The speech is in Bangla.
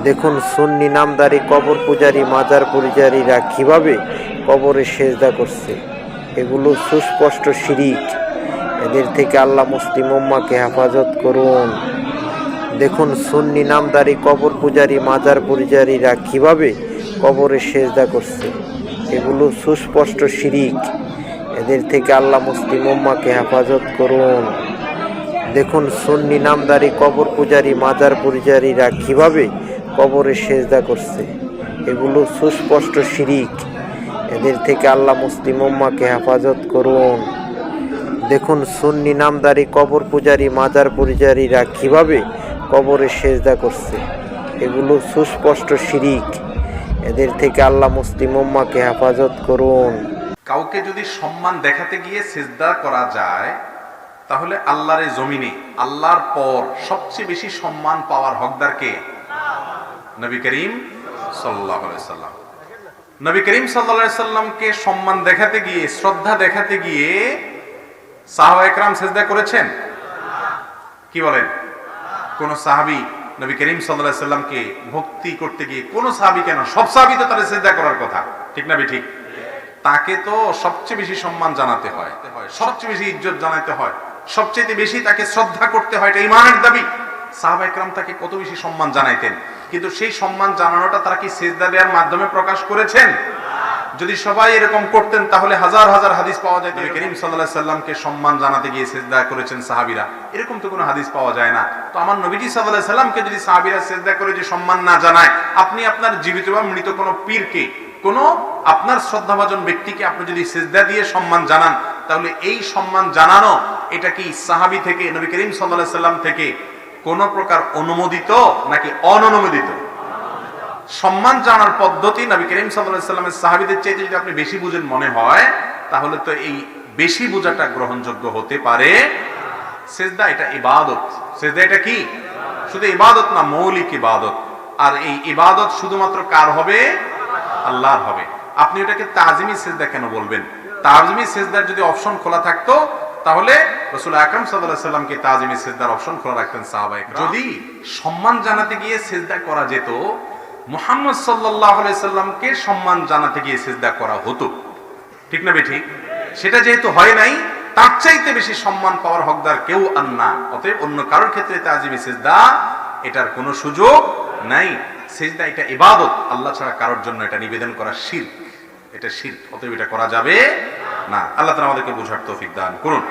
দেখুন সুন্নি নামধারী কবর পূজারী মাজার পূজারীরা কিভাবে কবরে সেজদা করছে। এগুলো সুস্পষ্ট শিরিক। এদের থেকে আল্লাহ মুসলিম উম্মাহকে হেফাজত করুন। দেখুন সুন্নি নামধারী কবর পূজারী মাজার পূজারীরা কিভাবে কবরে সেজদা করছে। এগুলো সুস্পষ্ট শিরিক। এদের থেকে আল্লাহ মুসলিম উম্মাহকে হেফাজত করুন। দেখুন সুন্নি নামধারী কবর পূজারী মাজার পূজারীরা কিভাবে কবরে সেজদা করছে। এগুলো সুস্পষ্ট শিরিক। এদের থেকে আল্লাহ মুসলিম উম্মাহকে হেফাজত করুন। দেখুন সুন্নি নামধারী কবর পূজারী মাজার পূজারীরা কিভাবে কবরে সেজদা করছে। এগুলো সুস্পষ্ট শিরিক। এদের থেকে আল্লাহ মুসলিম উম্মাহকে হেফাজত করুন। কাউকে যদি সম্মান দেখাতে গিয়ে সিজদা করা যায়, তাহলে আল্লাহর এই জমিনে আল্লাহর পর সবচেয়ে বেশি সম্মান পাওয়ার হকদার কে? নবী করিম সাল্লাল্লাহু আলাইহি সাল্লাম। নবী করিম সাল্লাল্লাহু আলাইহি সাল্লামকে সম্মান দেখাতে গিয়ে, শ্রদ্ধা দেখাতে গিয়ে সাহাবা একরাম সিজদা করেছেন? কি বলেন? কোন সাহাবী নবী করিম সাল্লাল্লাহু আলাইহি সাল্লামকে ভক্তি করতে গিয়ে, কোন সাহাবী কেন, সব সাহাবী তো তার সিজদা করার কথা, ঠিক না ঠিক? তাকে তো সবচেয়ে বেশি সম্মান জানাতে হয়, সবচেয়ে বেশি ইজ্জত জানাতে হয়, সবচেয়ে বেশি তাকে শ্রদ্ধা করতে হয়, এটা ঈমানের দাবি। সাহাবা একরাম তাকে কত বেশি সম্মান জানাইতেন, কিন্তু সেই সম্মান জানানোটা তারা কি সিজদা দেওয়ার মাধ্যমে প্রকাশ করেছেন? যদি সবাই এরকম করতেন তাহলে হাজার হাজার হাদিস পাওয়া যায়। নবী করিম সাল্লাল্লাহু আলাইহি সাল্লামকে সম্মান জানাতে গিয়ে সিজদা করেছেন সাহাবীরা, এরকম তো কোনো হাদিস পাওয়া যায় না। তো আমার নবীজি সাল্লাল্লাহু আলাইহি সাল্লামকে যদি সাহাবীরা সিজদা করে যে সম্মান না জানায়, আপনি আপনার জীবিত বা মৃত কোনো পীরকে, কোন আপনার শ্রদ্ধাভাজন ব্যক্তিকে আপনি যদি সিজদা দিয়ে সম্মান জানান, তাহলে এই সম্মান জানানো এটা কি সাহাবী থেকে, নবী করিম সাল্লাল্লাহু আলাইহি সাল্লাম থেকে কোন প্রকার অনুমোদিত নাকি অননুমোদিত? সম্মান জানার পদ্ধতি নবী করিম সাল্লাল্লাহু আলাইহি সাল্লামের সাহাবীদের চাইতে যদি আপনি বেশি বুঝেন মনে হয়, তাহলে তো এই বেশি বোঝাটা গ্রহণযোগ্য হতে পারে। সিজদা এটা ইবাদত। সিজদা এটা কি? শুধু ইবাদত না, মৌলিক ইবাদত। আর এই ইবাদত শুধুমাত্র কার হবে? আল্লাহর হবে। আপনি এটাকে তাজিমি সিজদা কেন বলবেন? তাজিমি সিজদার যদি অপশন খোলা থাকতো, তাহলে রাসূল আকরাম সাল্লাল্লাহু আলাইহি সাল্লামকে তাজিমি সিজদার অপশন খোলা রাখতেন সাহাবায়ে কেরাম। যদি সম্মান জানাতে গিয়ে সিজদা করা যেত, মুহাম্মদ সাল্লাল্লাহু আলাইহি সাল্লামকে সম্মান জানাতে গিয়ে সিজদা করা হতো, ঠিক না ঠিক? সেটা যেহেতু হয় নাই, তার চাইতে বেশি সম্মান পাওয়ার হকদার কেউ আর না। অতএব অন্য কারোর ক্ষেত্রে তাজিমি সিজদা এটার কোনো সুযোগ নাই। সিজদা এটা ইবাদত, আল্লাহ ছাড়া কারোর জন্য এটা নিবেদন করা শিরক, এটা শিরক। অতএব এটা করা যাবে না। আল্লাহ তাআলা আমাদেরকে বুঝার তৌফিক দান করুন।